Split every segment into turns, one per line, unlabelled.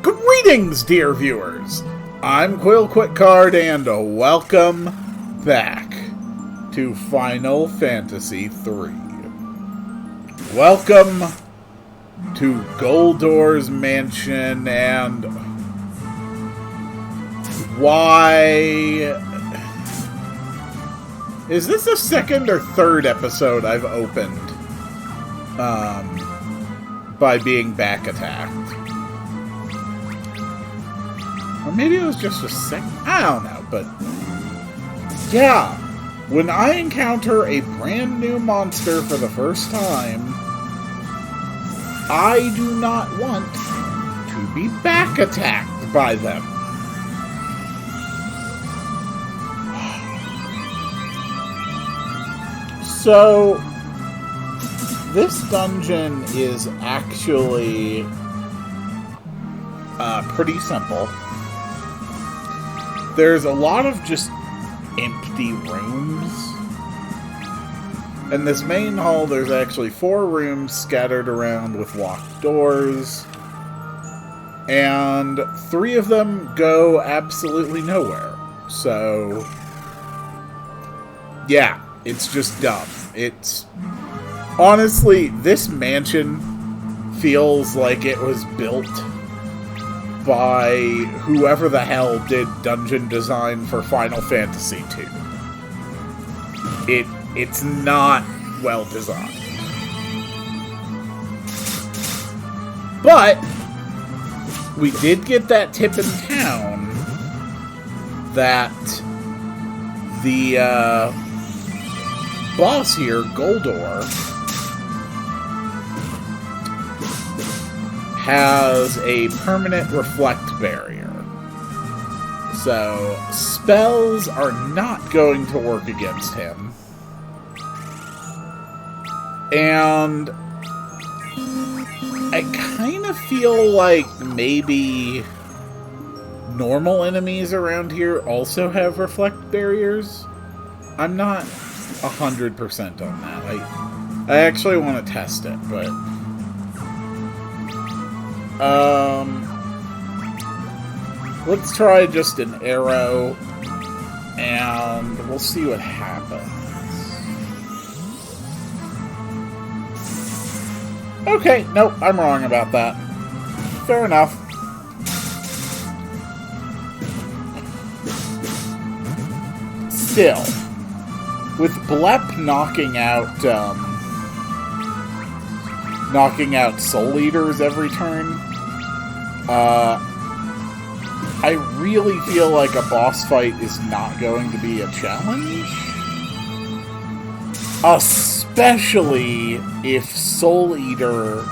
Greetings, dear viewers! I'm Quill Quickcard, and welcome back to Final Fantasy III. Welcome to Goldor's mansion, and why... Is this the second or third episode I've opened by being back attacked? Or maybe it was just a second. I don't know, but yeah, when I encounter a brand new monster for the first time, I do not want to be back attacked by them. So, this dungeon is actually pretty simple. There's a lot of just empty rooms. In this main hall, there's actually 4 rooms scattered around with locked doors. And 3 of them go absolutely nowhere. So, yeah, it's just dumb. It's... Honestly, this mansion feels like it was built by whoever the hell did dungeon design for Final Fantasy II. It's not well designed. But we did get that tip in town that the boss here, Goldor, has a permanent reflect barrier. So, spells are not going to work against him. And I kind of feel like maybe normal enemies around here also have reflect barriers. I'm not 100% on that. I actually want to test it, but... let's try just an arrow, and we'll see what happens. Okay, nope, I'm wrong about that. Fair enough. Still, with Blep knocking out Soul Eaters every turn, I really feel like a boss fight is not going to be a challenge. Especially if Soul Eater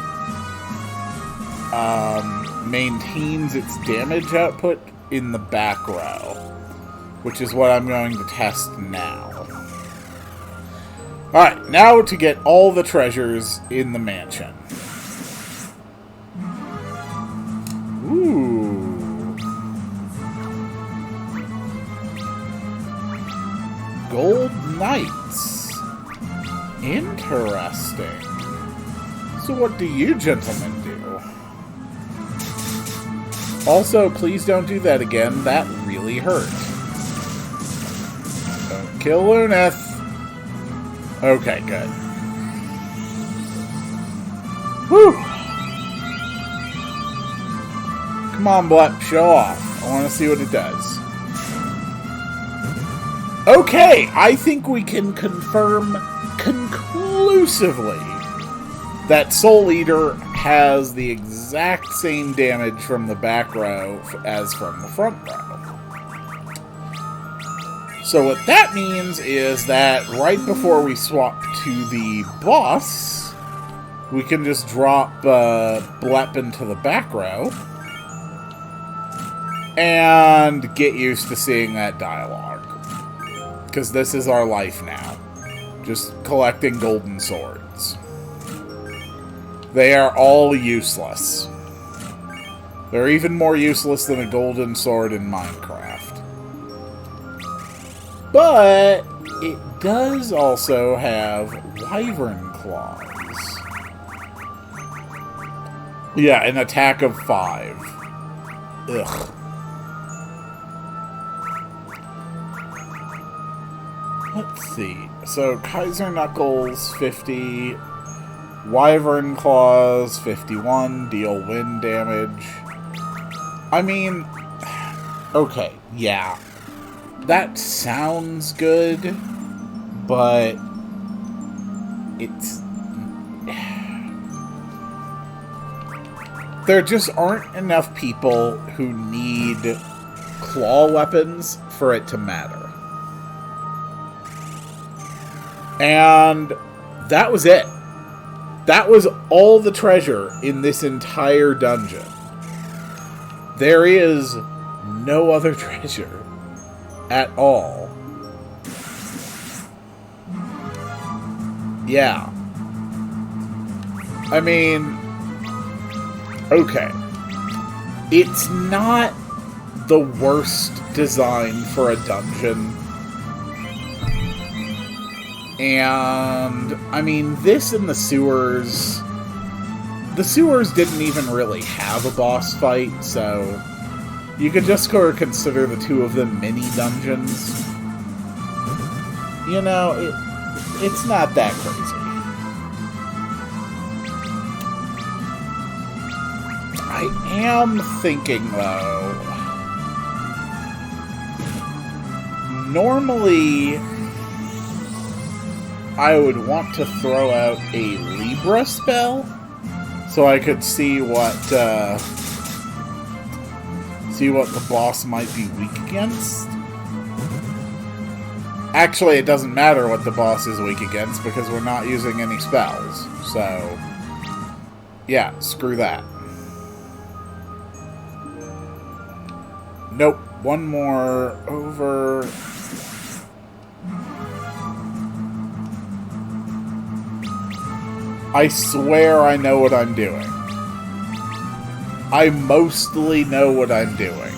maintains its damage output in the back row, which is what I'm going to test now. Alright, now to get all the treasures in the mansion. Ooh. Gold Knights. Interesting. So what do you gentlemen do? Also, please don't do that again. That really hurt. Don't kill Luneth. Okay, good. Whew. Come on, Blep, show off. I want to see what it does. Okay, I think we can confirm conclusively that Soul Eater has the exact same damage from the back row as from the front row. So what that means is that right before we swap to the boss, we can just drop Blep into the back row and get used to seeing that dialogue. Because this is our life now. Just collecting golden swords. They are all useless. They're even more useless than a golden sword in Minecraft. But it does also have wyvern claws. Yeah, an attack of 5. Ugh. Let's see. So, Kaiser Knuckles, 50. Wyvern Claws, 51. Deal wind damage. I mean, okay, yeah. That sounds good, but it's... There just aren't enough people who need claw weapons for it to matter. And that was it. That was all the treasure in this entire dungeon. There is no other treasure at all. Yeah. I mean, okay. It's not the worst design for a dungeon. And, I mean, this and the sewers didn't even really have a boss fight, so you could just sort of consider the two of them mini dungeons. You know, it's not that crazy. I am thinking, though, normally I would want to throw out a Libra spell so I could see what the boss might be weak against. Actually, it doesn't matter what the boss is weak against because we're not using any spells. So, yeah, screw that. Nope, one more over. I swear I know what I'm doing. I mostly know what I'm doing.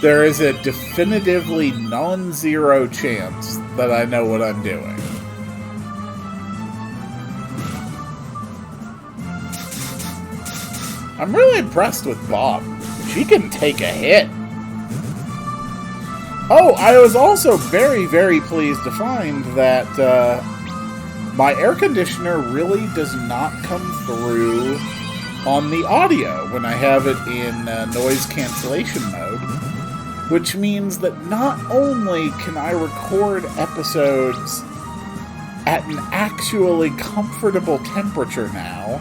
There is a definitively non-zero chance that I know what I'm doing. I'm really impressed with Bob. She can take a hit. Oh, I was also very, very pleased to find that my air conditioner really does not come through on the audio when I have it in noise cancellation mode, which means that not only can I record episodes at an actually comfortable temperature now.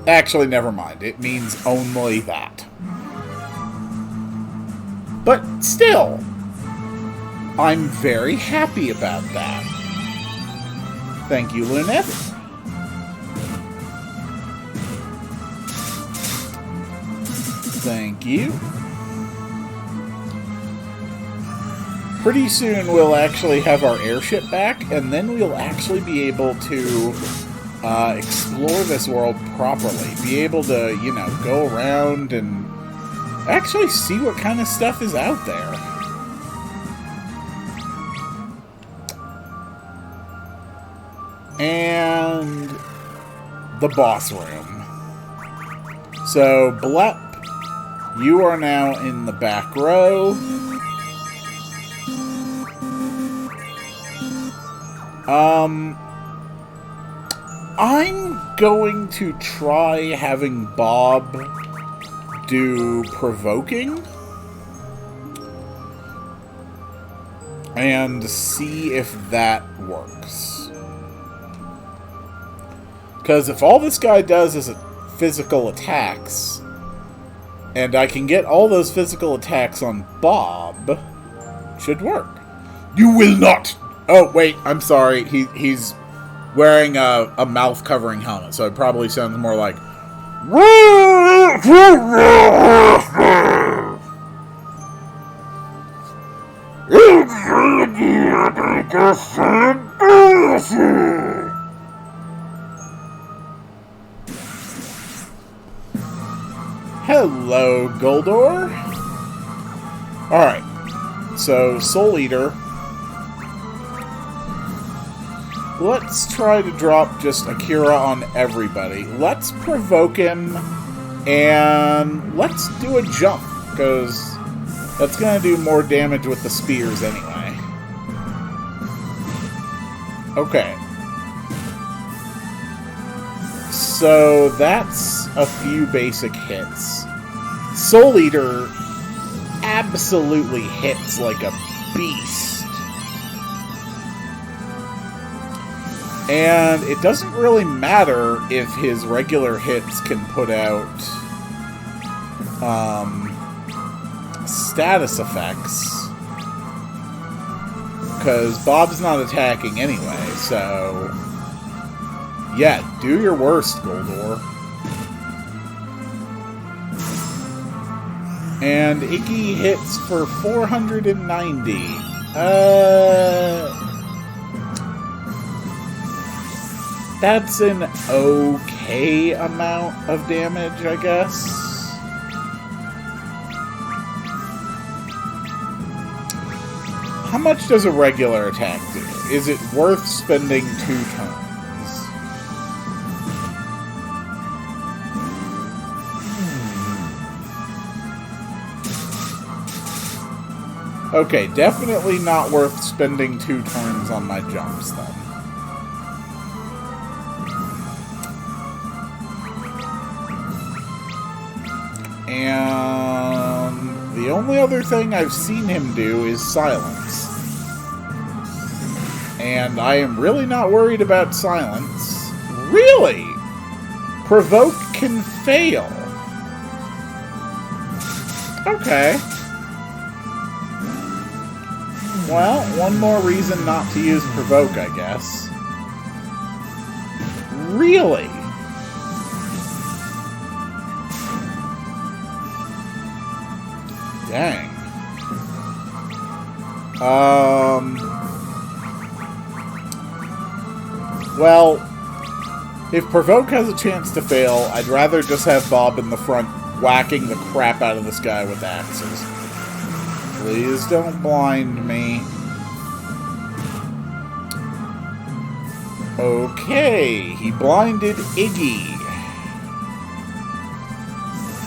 Actually, never mind. It means only that. But still, I'm very happy about that. Thank you, Luneth. Thank you. Pretty soon we'll actually have our airship back, and then we'll actually be able to explore this world properly. Be able to, you know, go around and actually see what kind of stuff is out there. And the boss room. So, Blep, you are now in the back row. I'm going to try having Bob do provoking and see if that works. Because if all this guy does is physical attacks, and I can get all those physical attacks on Bob, should work. You will not! Oh, wait, I'm sorry. He's wearing a mouth-covering helmet, so it probably sounds more like... Hello, Goldor. Alright, so Soul Eater. let's try to drop just Akira on everybody. Let's provoke him, and let's do a jump, because that's going to do more damage with the spears anyway. Okay. So that's a few basic hits. Soul Eater absolutely hits like a beast. And it doesn't really matter if his regular hits can put out status effects, because Bob's not attacking anyway, so yeah, do your worst, Goldor. And Iggy hits for 490. That's an okay amount of damage, I guess. How much does a regular attack do? Is it worth spending 2 turns? Okay, definitely not worth spending 2 turns on my jumps, then. And the only other thing I've seen him do is silence. And I am really not worried about silence. Really? Provoke can fail. Okay. Well, one more reason not to use Provoke, I guess. Really? Dang. Well, if Provoke has a chance to fail, I'd rather just have Bob in the front whacking the crap out of this guy with axes. Please don't blind me. Okay, he blinded Iggy.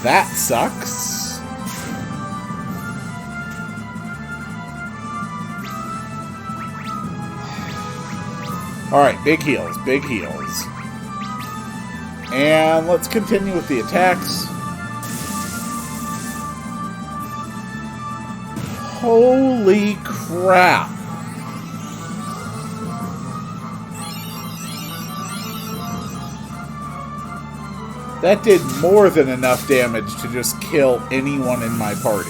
That sucks. Alright, big heals, big heals. And let's continue with the attacks. Holy crap. That did more than enough damage to just kill anyone in my party.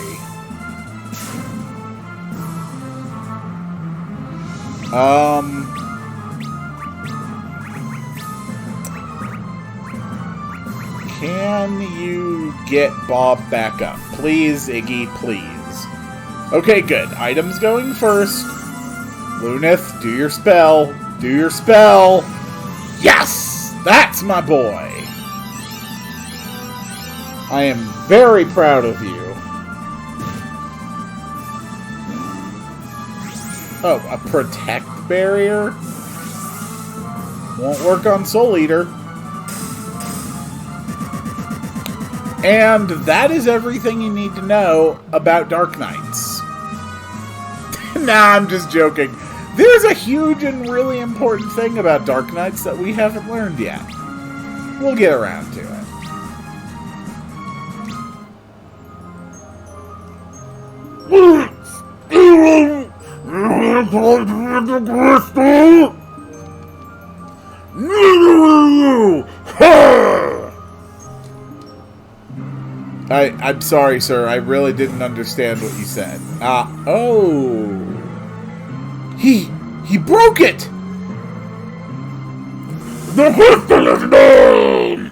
Can you get Bob back up? Please, Iggy, please. Okay, good. Items going first. Lunith, do your spell. Do your spell. Yes! That's my boy! I am very proud of you. Oh, a protect barrier? Won't work on Soul Eater. And that is everything you need to know about Dark Knights. Nah, I'm just joking. There's a huge and really important thing about Dark Knights that we haven't learned yet. We'll get around to it. I'm sorry, sir. I really didn't understand what you said. Oh. He broke it! The crystal is mine!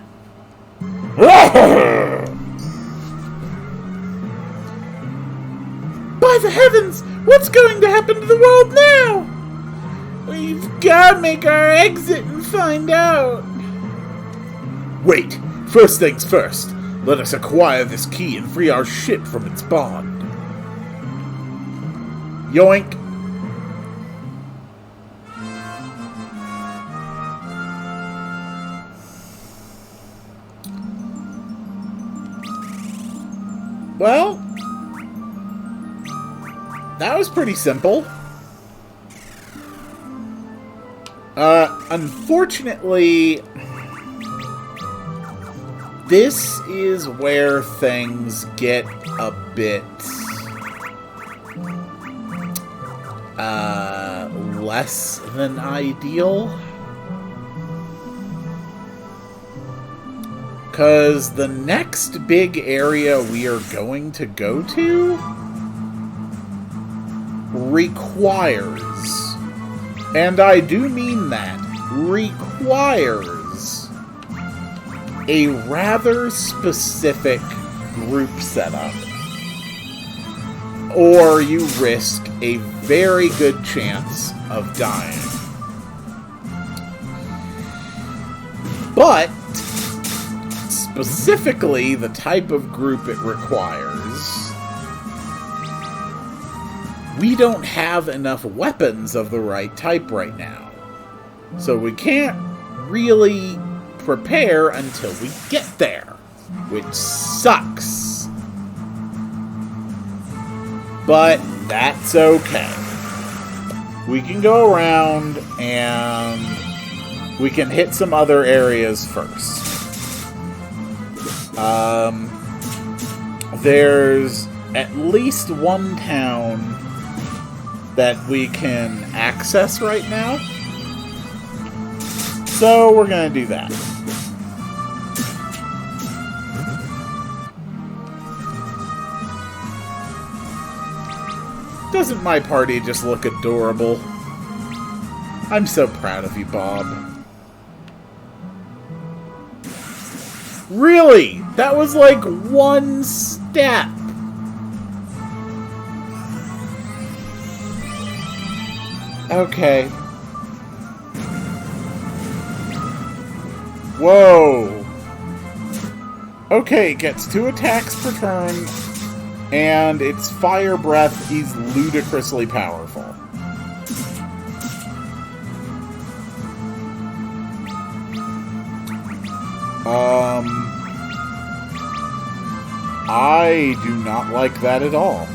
By the heavens! What's going to happen to the world now? We've got to make our exit and find out. Wait. First things first. Let us acquire this key and free our ship from its bond. Yoink. Well, that was pretty simple. Unfortunately, this is where things get a bit less than ideal. Because the next big area we are going to go to requires, and I do mean that, requires a rather specific group setup. Or you risk a very good chance of dying. But specifically, the type of group it requires, we don't have enough weapons of the right type right now. So we can't really prepare until we get there, which sucks. But that's okay. We can go around and we can hit some other areas first. There's at least one town that we can access right now. So we're going to do that. Doesn't my party just look adorable? I'm so proud of you, Bob. Really? That was like one step. Okay. Whoa. Okay, it gets 2 attacks per turn, and its fire breath is ludicrously powerful. I do not like that at all.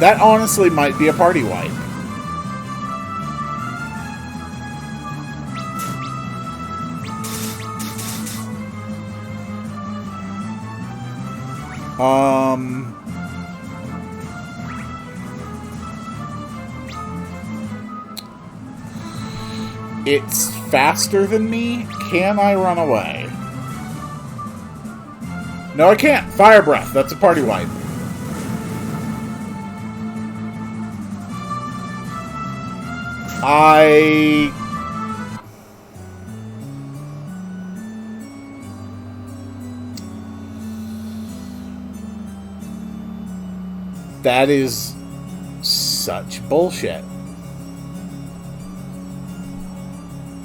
That honestly might be a party wipe. It's faster than me. Can I run away? No, I can't. Fire breath. That's a party wipe. That is such bullshit.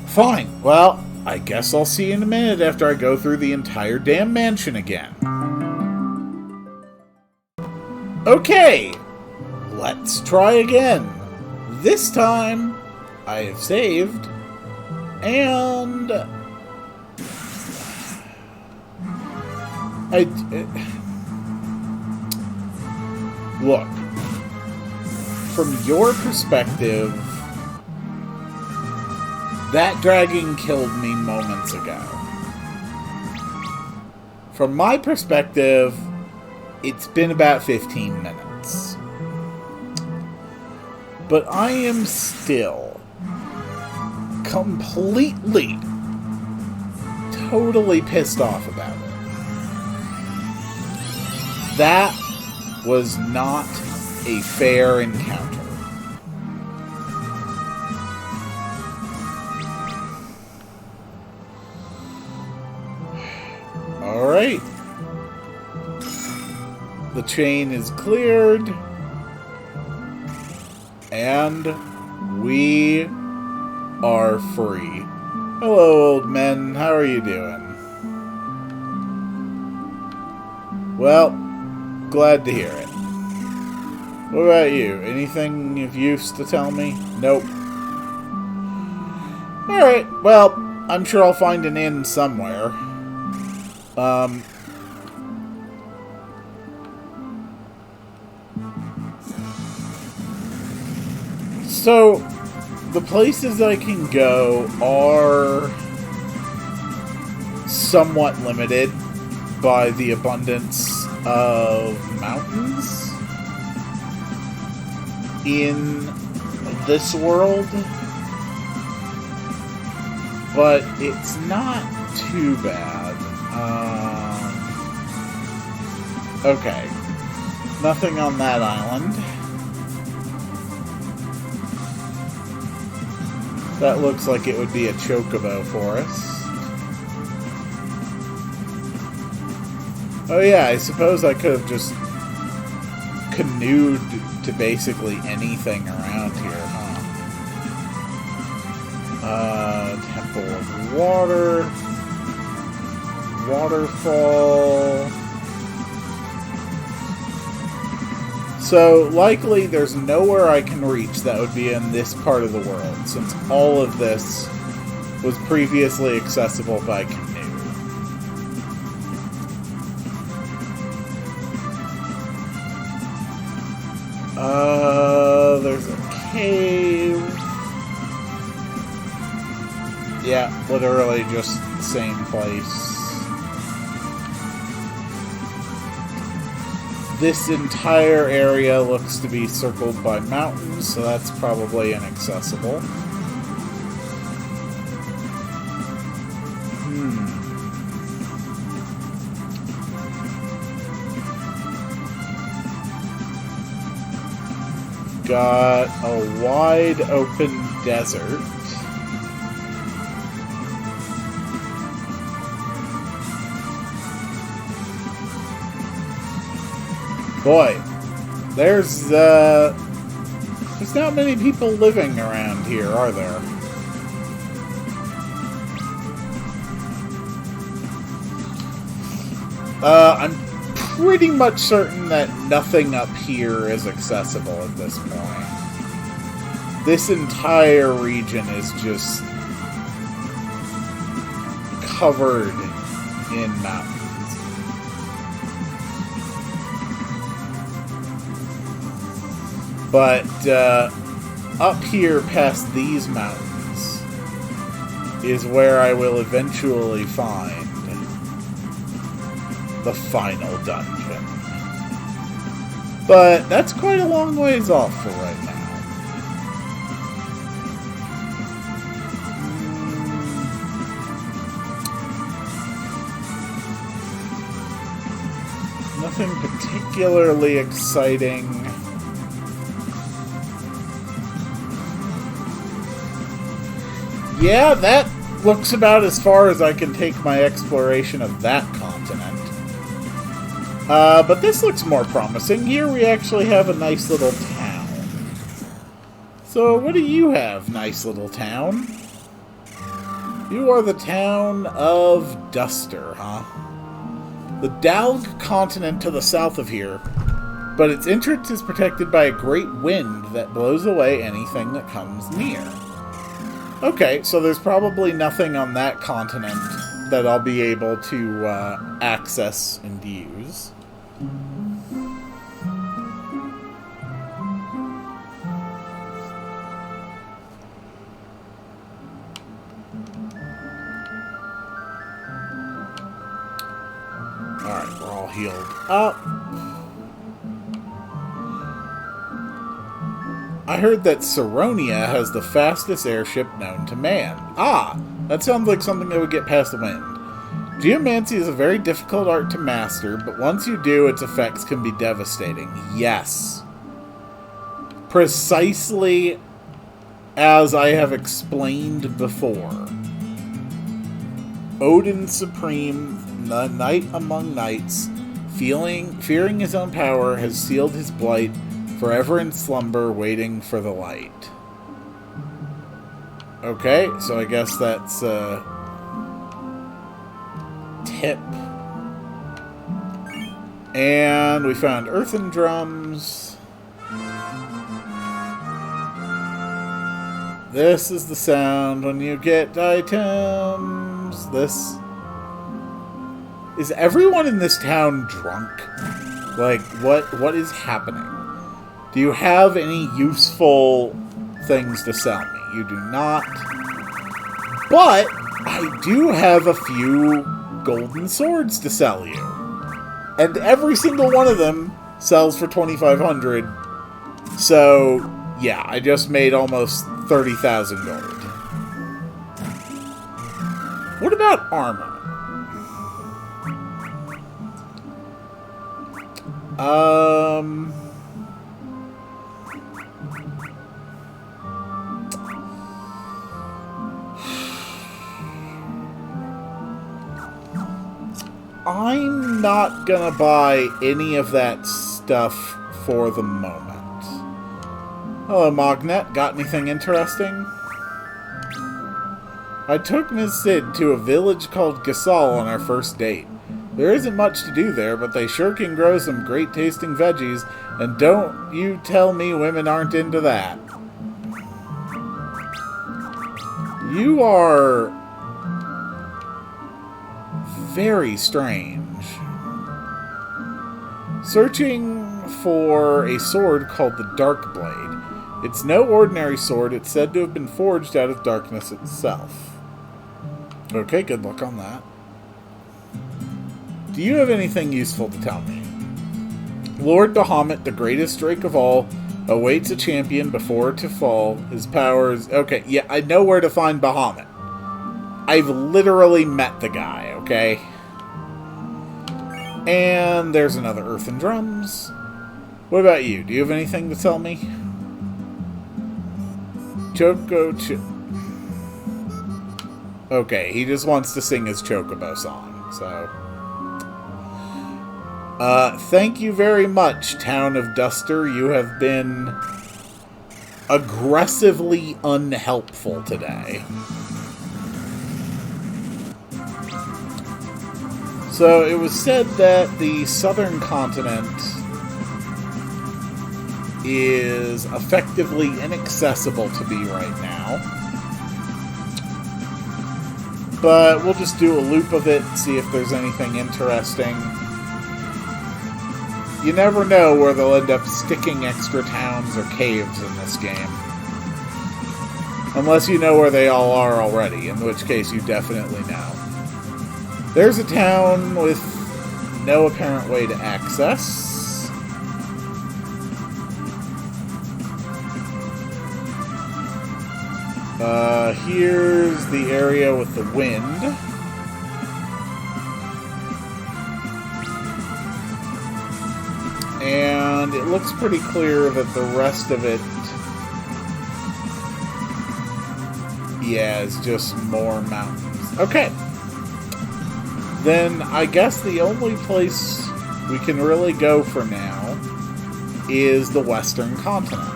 Fine. Well, I guess I'll see you in a minute after I go through the entire damn mansion again. Okay. Let's try again. This time, I have saved. And look, from your perspective, that dragon killed me moments ago. From my perspective, it's been about 15 minutes. But I am still completely, totally pissed off about it. That was not a fair encounter. Alright. The chain is cleared. And we are free. Hello, old men. How are you doing? Well, glad to hear it. What about you? Anything of use to tell me? Nope. Alright, well, I'm sure I'll find an inn somewhere. So, the places I can go are somewhat limited by the abundance of mountains in this world, but it's not too bad. Okay, nothing on that island. That looks like it would be a chocobo forest. Oh yeah, I suppose I could have just canoed to basically anything around here, huh? Temple of Water. Waterfall. So, likely there's nowhere I can reach that would be in this part of the world, since all of this was previously accessible by canoe. There's a cave. Yeah, literally just the same place. This entire area looks to be circled by mountains, so that's probably inaccessible. Got a wide open desert. Boy, there's not many people living around here, are there? I'm pretty much certain that nothing up here is accessible at this point. This entire region is just covered in mountains. But up here past these mountains is where I will eventually find the final dungeon. But that's quite a long ways off for right now. Nothing particularly exciting. Yeah, that looks about as far as I can take my exploration of that continent. But this looks more promising. Here we actually have a nice little town. So, what do you have, nice little town? You are the town of Duster, huh? The Dalg continent to the south of here, but its entrance is protected by a great wind that blows away anything that comes near. Okay, so there's probably nothing on that continent that I'll be able to access and use. Alright, we're all healed up. I heard that Saronia has the fastest airship known to man. Ah, that sounds like something that would get past the wind. Geomancy is a very difficult art to master, but once you do, its effects can be devastating. Yes. Precisely as I have explained before. Odin Supreme, the knight among knights, fearing his own power, has sealed his blight, forever in slumber, waiting for the light. Okay, so I guess that's a tip. And we found earthen drums. This is the sound when you get items. This... Is everyone in this town drunk? Like, what is happening? Do you have any useful things to sell me. You do not. But I do have a few golden swords to sell you. And every single one of them sells for 2,500. So, yeah, I just made almost 30,000 gold. What about armor? I'm not gonna buy any of that stuff for the moment. Hello, Mognet. Got anything interesting? I took Ms. Sid to a village called Gasol on our first date. There isn't much to do there, but they sure can grow some great-tasting veggies, and don't you tell me women aren't into that. You are very strange. Searching for a sword called the Dark Blade. It's no ordinary sword. It's said to have been forged out of darkness itself. Okay, good luck on that. Do you have anything useful to tell me? Lord Bahamut, the greatest drake of all, awaits a champion before to fall. His powers... Okay, yeah, I know where to find Bahamut. I've literally met the guy, okay? And there's another earthen drums. What about you? Do you have anything to tell me? Okay, he just wants to sing his Chocobo song, so... thank you very much, Town of Duster. You have been aggressively unhelpful today. So, it was said that the southern continent is effectively inaccessible to me right now. But we'll just do a loop of it, see if there's anything interesting. You never know where they'll end up sticking extra towns or caves in this game. Unless you know where they all are already, in which case you definitely know. There's a town with no apparent way to access. Here's the area with the wind. And it looks pretty clear that the rest of it, yeah, is just more mountains. Okay. Then I guess the only place we can really go for now is the Western continent.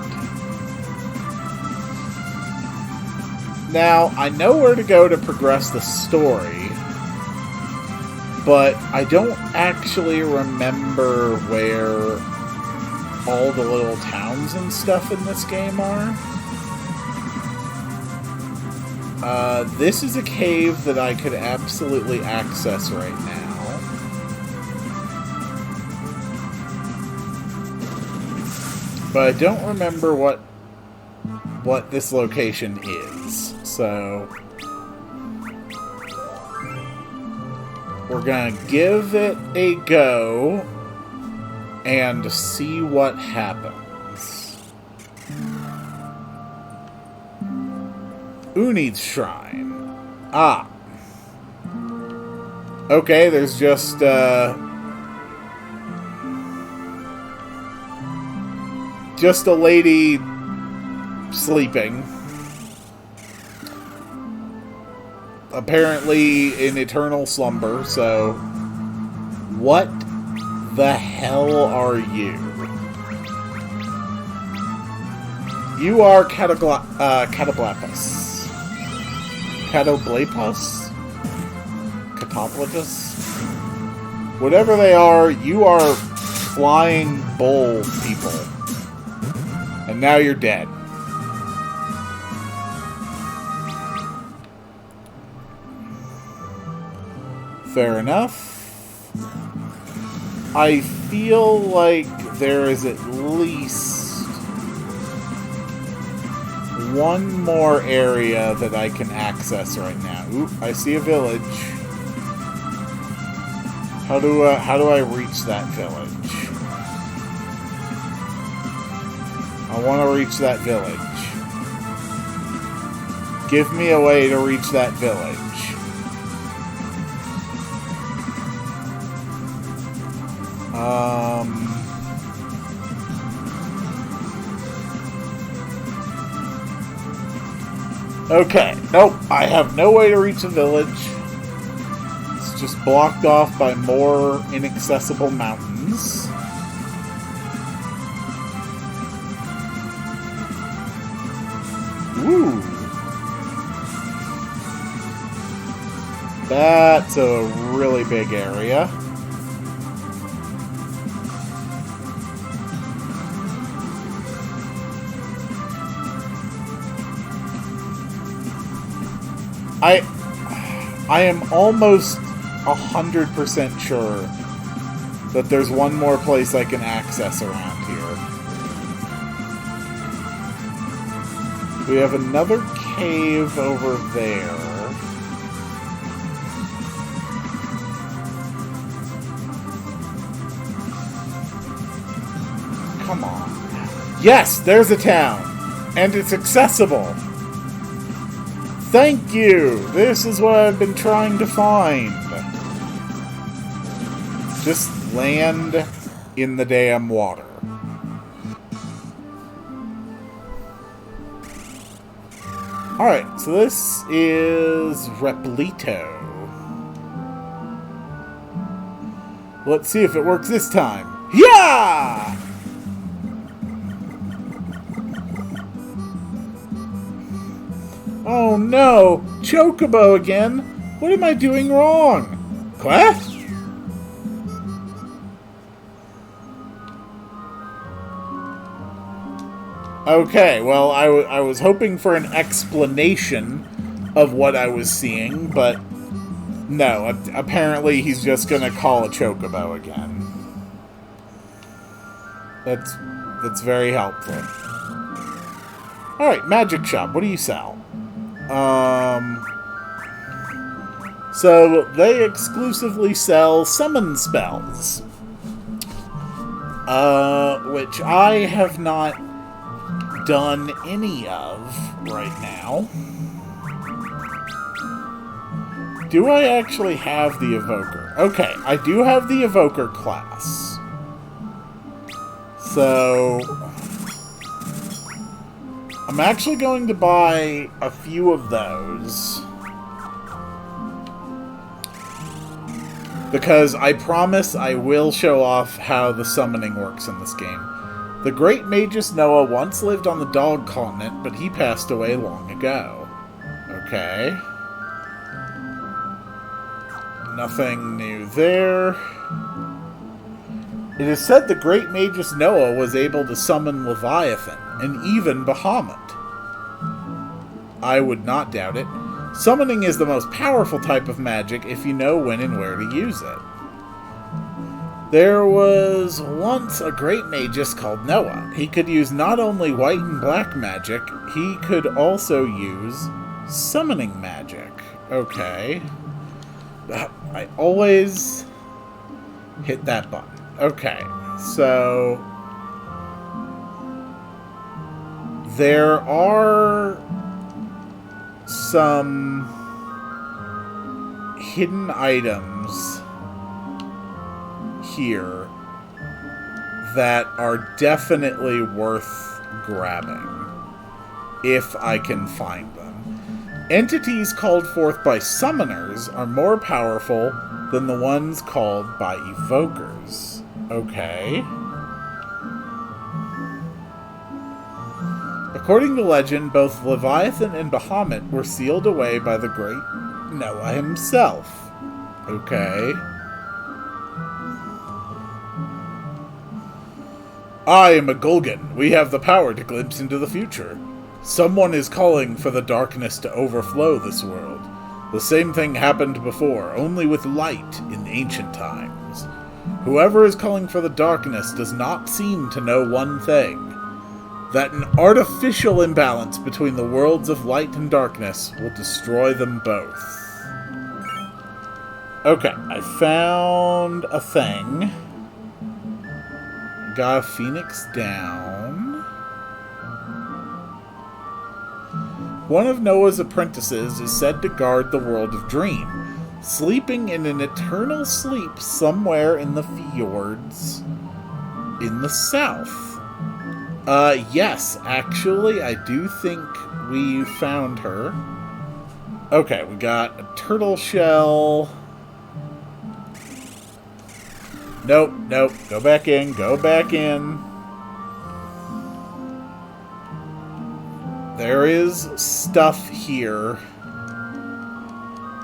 Now, I know where to go to progress the story, but I don't actually remember where all the little towns and stuff in this game are. This is a cave that I could absolutely access right now. But I don't remember what this location is. So we're gonna give it a go and see what happens. Uni's Shrine. Ah. Okay, there's just a lady sleeping. Apparently in eternal slumber, so... What the hell are you? You are Catablapus. Catablapus? Catablapus? Whatever they are, you are flying bull people. And now you're dead. Fair enough. I feel like there is at least one more area that I can access right now. Oop, I see a village. How do I reach that village? I want to reach that village. Give me a way to reach that village. Okay, nope, I have no way to reach the village. It's just blocked off by more inaccessible mountains. Ooh. That's a really big area. I am almost 100% sure that there's one more place I can access around here. We have another cave over there. Come on. Yes, there's a town. And it's accessible. Thank you! This is what I've been trying to find. Just land in the damn water. Alright, so this is Repleto. Let's see if it works this time. Yeah! Oh no! Chocobo again! What am I doing wrong? What? Okay, well, I was hoping for an explanation of what I was seeing, but no, apparently he's just gonna call a Chocobo again. That's very helpful. Alright, magic shop, what do you sell? So they exclusively sell summon spells. Which I have not done any of right now. Do I actually have the Evoker? Okay, I do have the Evoker class. So I'm actually going to buy a few of those. Because I promise I will show off how the summoning works in this game. The great Magus Noah once lived on the Dog Continent, but he passed away long ago. Okay. Nothing new there. It is said the great Magus Noah was able to summon Leviathan, and even Bahamut. I would not doubt it. Summoning is the most powerful type of magic if you know when and where to use it. There was once a great magus called Noah. He could use not only white and black magic, he could also use summoning magic. Okay. I always hit that button. Okay, so there are some hidden items here that are definitely worth grabbing if I can find them. Entities called forth by summoners are more powerful than the ones called by evokers. Okay. According to legend, both Leviathan and Bahamut were sealed away by the great Noah himself. Okay. I am a Gulgan. We have the power to glimpse into the future. Someone is calling for the darkness to overflow this world. The same thing happened before, only with light in ancient times. Whoever is calling for the darkness does not seem to know one thing. that an artificial imbalance between the worlds of light and darkness will destroy them both. Okay, I found a thing. Got a phoenix down. One of Noah's apprentices is said to guard the world of Dream, sleeping in an eternal sleep somewhere in the fjords in the south. Yes, actually, I do think we found her. Okay, we got a turtle shell. Nope, nope, go back in, go back in. There is stuff here,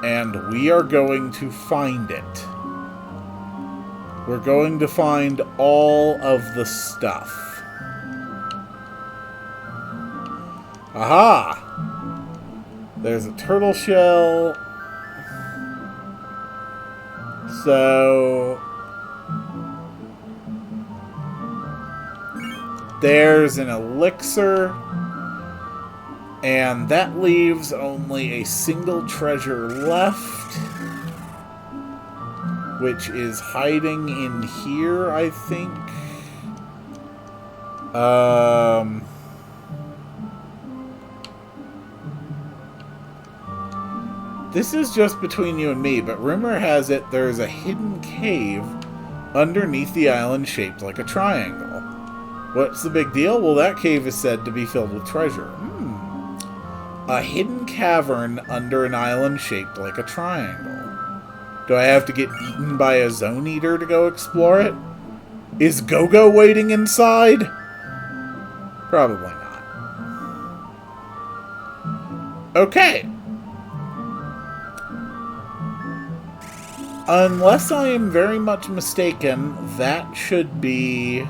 and we are going to find it. We're going to find all of the stuff. Aha! There's a turtle shell. So there's an elixir. And that leaves only a single treasure left, which is hiding in here, I think. This is just between you and me, but rumor has it there's a hidden cave underneath the island shaped like a triangle. What's the big deal? Well, that cave is said to be filled with treasure. A hidden cavern under an island shaped like a triangle. Do I have to get eaten by a zone eater to go explore it? Is Go-Go waiting inside? Probably not. Okay. Unless I am very much mistaken, that should be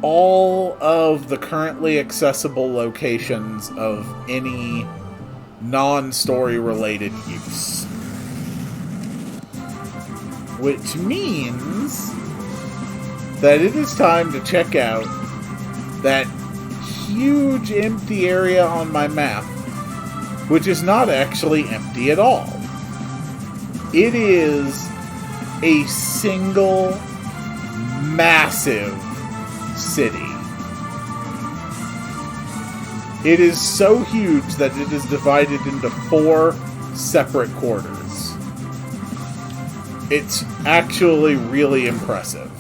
all of the currently accessible locations of any non-story related use. Which means that it is time to check out that huge empty area on my map, which is not actually empty at all. It is a single massive city. It is so huge that it is divided into 4 separate quarters. It's actually really impressive.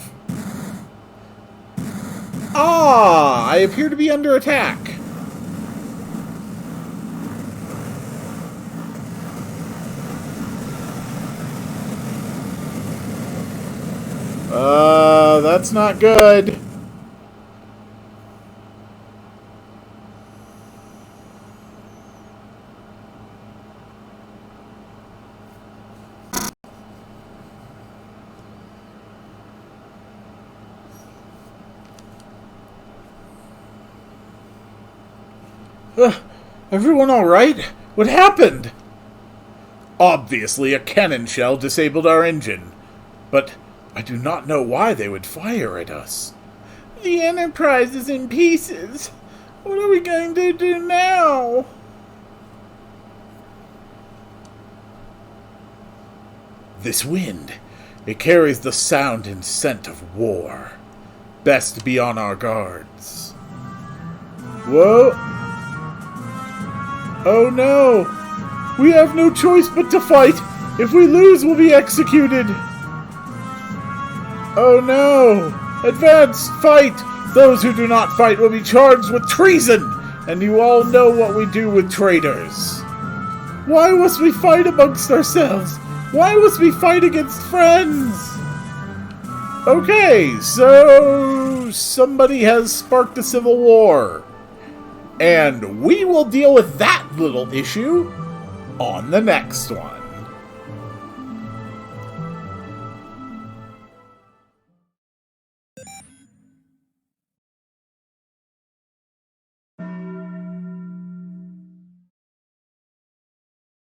Ah! I appear to be under attack. That's not good. Everyone alright? What happened? Obviously, a cannon shell disabled our engine. But I do not know why they would fire at us. The Enterprise is in pieces. What are we going to do now? This wind, it carries the sound and scent of war. Best be on our guards. Whoa! Oh no! We have no choice but to fight! If we lose, we'll be executed! Oh no! Advance! Fight! Those who do not fight will be charged with treason! And you all know what we do with traitors. Why must we fight amongst ourselves? Why must we fight against friends? Okay, so somebody has sparked a civil war. And we will deal with that little issue on the next one.